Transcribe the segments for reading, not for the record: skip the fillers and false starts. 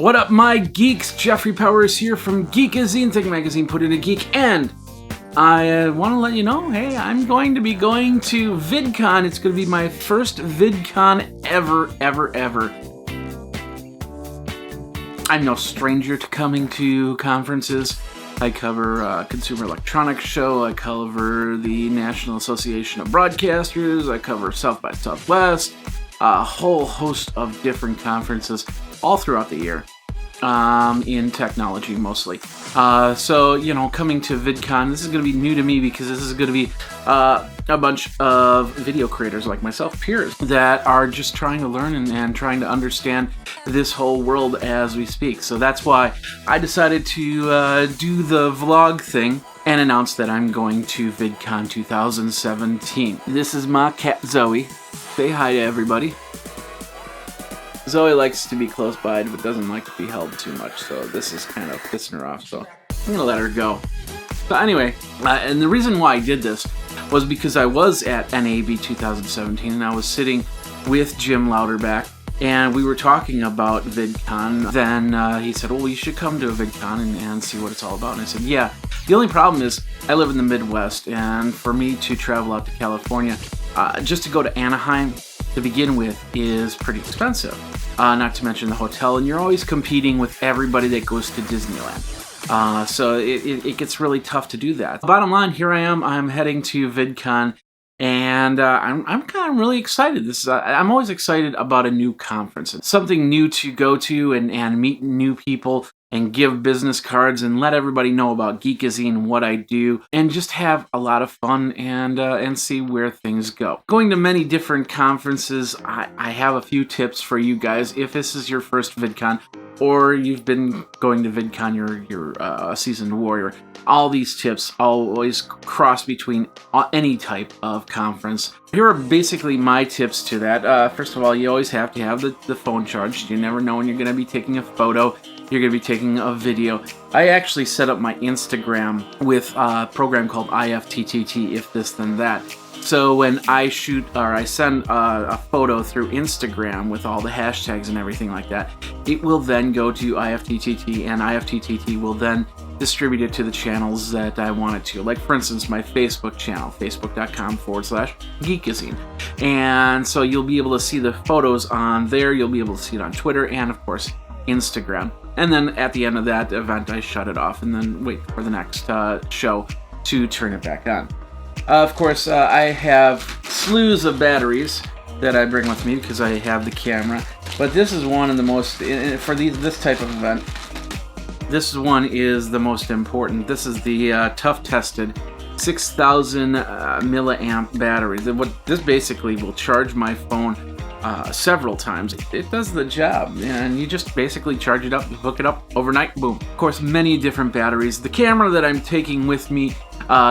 What up, my geeks? Jeffrey Powers here from Geekazine, Think Magazine, Put in a Geek, and I want to let you know, hey, I'm going to be going to Vidcon. It's going to be my first Vidcon ever. I'm no stranger to coming to conferences. I cover a Consumer Electronics Show, I cover the National Association of Broadcasters, I cover South by Southwest, a whole host of different conferences all throughout the year, in technology mostly. So, coming to VidCon, this is going to be new to me because this is going to be a bunch of video creators like myself, peers, that are just trying to learn and trying to understand this whole world as we speak. So that's why I decided to do the vlog thing and announce that I'm going to VidCon 2017. This is my cat, Zoe. Say hi to everybody. Zoe likes to be close by, but doesn't like to be held too much, so this is kind of pissing her off, so I'm gonna let her go. So anyway, and the reason why I did this was because I was at NAB 2017, and I was sitting with Jim Louderback, and we were talking about VidCon. Then he said, well, you should come to a VidCon and see what it's all about. And I said, yeah. The only problem is I live in the Midwest, and for me to travel out to California, just to go to Anaheim to begin with is pretty expensive. Not to mention the hotel, and you're always competing with everybody that goes to Disneyland. So it gets really tough to do that. Bottom line, here I am. I'm heading to VidCon, and I'm kind of really excited. I'm always excited about a new conference. It's something new to go to and meet new people and give business cards and let everybody know about Geekazine, what I do, and just have a lot of fun and see where things go. Going to many different conferences, I have a few tips for you guys if this is your first VidCon or you've been going to VidCon, you're a seasoned warrior. All these tips always cross between any type of conference. Here are basically my tips to that. First of all, you always have to have the phone charged. You never know when you're going to be taking a photo. You're going to be taking a video. I actually set up my Instagram with a program called IFTTT, if this then that. So when I shoot or I send a photo through Instagram with all the hashtags and everything like that, it will then go to IFTTT, and IFTTT will then distribute it to the channels that I want it to. Like, for instance, my Facebook channel, facebook.com/Geekazine. And so you'll be able to see the photos on there. You'll be able to see it on Twitter and, of course, Instagram. And then at the end of that event, I shut it off and then wait for the next show to turn it back on. Of course, I have slews of batteries that I bring with me because I have the camera. But this is one of the most, for this type of event, this one is the most important. This is the tough-tested 6,000 milliamp battery. This basically will charge my phone several times. It does the job, and you just basically charge it up, hook it up overnight, boom. Of course, many different batteries. The camera that I'm taking with me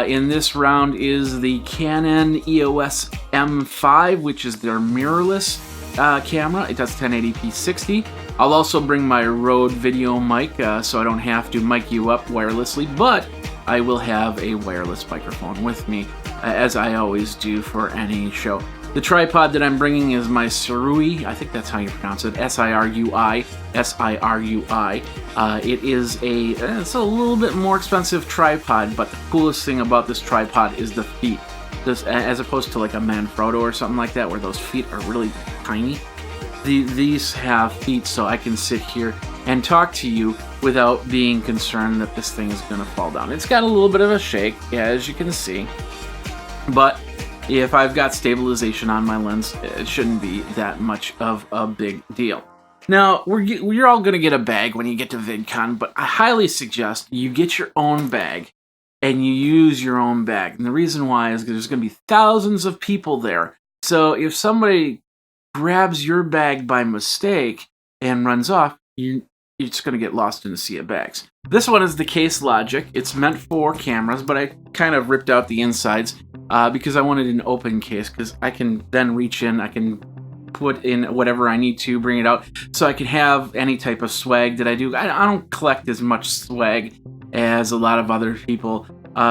in this round is the Canon EOS M5, which is their mirrorless camera. It does 1080p 60. I'll also bring my Rode video mic, so I don't have to mic you up wirelessly, but I will have a wireless microphone with me, as I always do for any show. The tripod that I'm bringing is my Sirui, I think that's how you pronounce it, S-I-R-U-I. It's a little bit more expensive tripod, but the coolest thing about this tripod is the feet. As opposed to like a Manfrotto or something like that, where those feet are really tiny. These have feet, so I can sit here and talk to you without being concerned that this thing is going to fall down. It's got a little bit of a shake, as you can see, but if I've got stabilization on my lens, it shouldn't be that much of a big deal. Now, you're all going to get a bag when you get to VidCon, but I highly suggest you get your own bag and you use your own bag. And the reason why is because there's going to be thousands of people there. So if somebody grabs your bag by mistake and runs off, you're just going to get lost in a sea of bags. This one is the Case Logic. It's meant for cameras, but I kind of ripped out the insides because I wanted an open case, because I can then reach in, I can put in whatever I need to, bring it out, so I can have any type of swag that I do. I don't collect as much swag as a lot of other people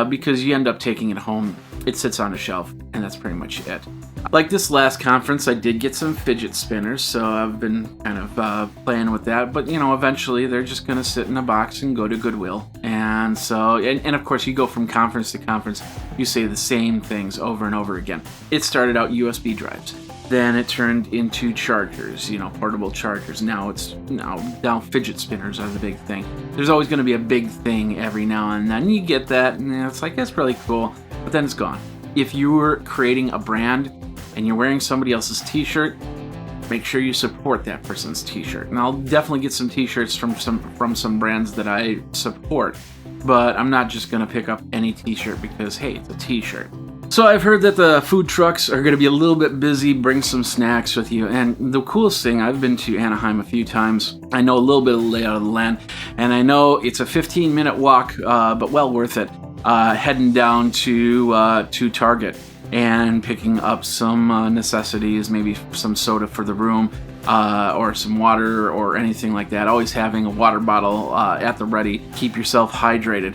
because you end up taking it home. It sits on a shelf, and that's pretty much it. Like this last conference, I did get some fidget spinners, so I've been kind of playing with that. But, you know, eventually they're just going to sit in a box and go to Goodwill. And so, and of course, you go from conference to conference, you say the same things over and over again. It started out USB drives. Then it turned into chargers, you know, portable chargers. Now fidget spinners are the big thing. There's always going to be a big thing every now and then. You get that, and it's like, that's really cool, but then it's gone. If you were creating a brand and you're wearing somebody else's t-shirt, make sure you support that person's t-shirt. And I'll definitely get some t-shirts from some brands that I support, but I'm not just going to pick up any t-shirt because, hey, it's a t-shirt. So I've heard that the food trucks are going to be a little bit busy. Bring some snacks with you. And the coolest thing, I've been to Anaheim a few times. I know a little bit of the layout of the land, and I know it's a 15-minute walk, but well worth it, heading down to Target and picking up some necessities, maybe some soda for the room, or some water or anything like that. Always having a water bottle at the ready. Keep yourself hydrated.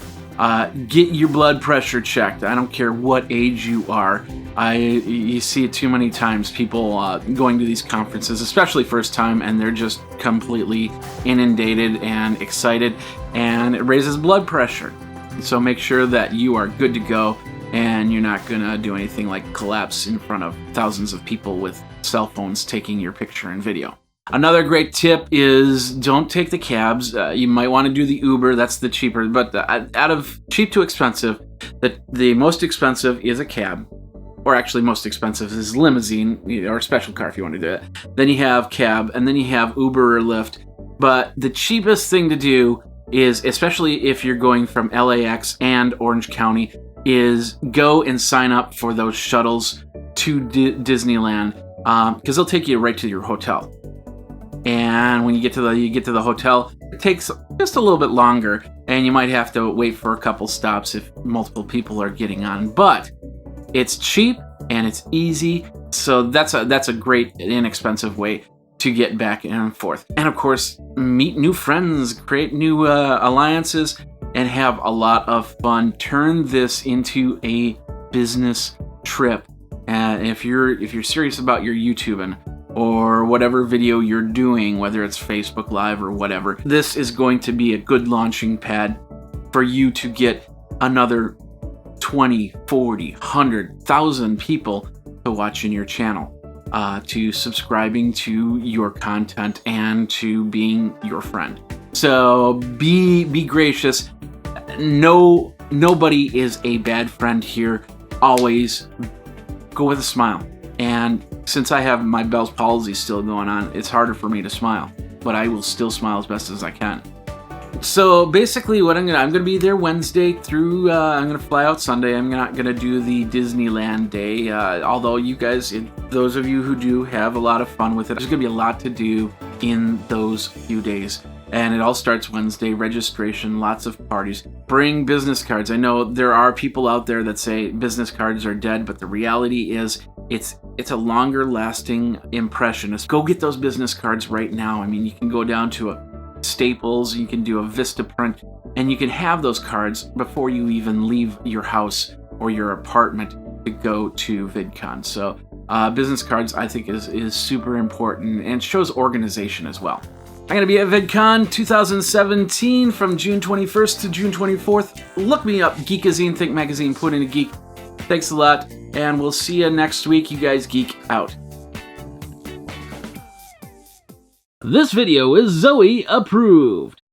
Get your blood pressure checked. I don't care what age you are. You see it too many times, people going to these conferences, especially first time, and they're just completely inundated and excited, and it raises blood pressure. So make sure that you are good to go, and you're not gonna do anything like collapse in front of thousands of people with cell phones taking your picture and video. Another great tip is don't take the cabs. You might want to do the Uber. That's the cheaper. But out of cheap to expensive, the most expensive is a cab. Or actually, most expensive is limousine or special car if you want to do it. Then you have cab, and then you have Uber or Lyft. But the cheapest thing to do is, especially if you're going from LAX and Orange County, is go and sign up for those shuttles to Disneyland, because they'll take you right to your hotel. And when you get to the hotel, it takes just a little bit longer, and you might have to wait for a couple stops if multiple people are getting on. But it's cheap and it's easy, so that's a great inexpensive way to get back and forth. And of course, meet new friends, create new alliances, and have a lot of fun. Turn this into a business trip. And if you're serious about your YouTubing, or whatever video you're doing, whether it's Facebook Live or whatever, this is going to be a good launching pad for you to get another 20, 40, 100,000 people to watch in your channel, to subscribing to your content and to being your friend. So be gracious. Nobody is a bad friend here. Always go with a smile. And since I have my Bell's palsy still going on, it's harder for me to smile, but I will still smile as best as I can. So basically, what I'm gonna be there Wednesday through. I'm gonna fly out Sunday. I'm not gonna do the Disneyland day, although you guys, those of you who do, have a lot of fun with it. There's gonna be a lot to do in those few days. And it all starts Wednesday, registration, lots of parties. Bring business cards. I know there are people out there that say business cards are dead, but the reality is it's a longer lasting impression. Go get those business cards right now. I mean, you can go down to a Staples, you can do a Vistaprint, and you can have those cards before you even leave your house or your apartment to go to Vidcon. So business cards, I think, is super important and shows organization as well. I'm going to be at Vidcon 2017 from June 21st to June 24th. Look me up, Geekazine, Think Magazine, put in a geek. Thanks a lot, and we'll see you next week. You guys geek out. This video is Zoe approved.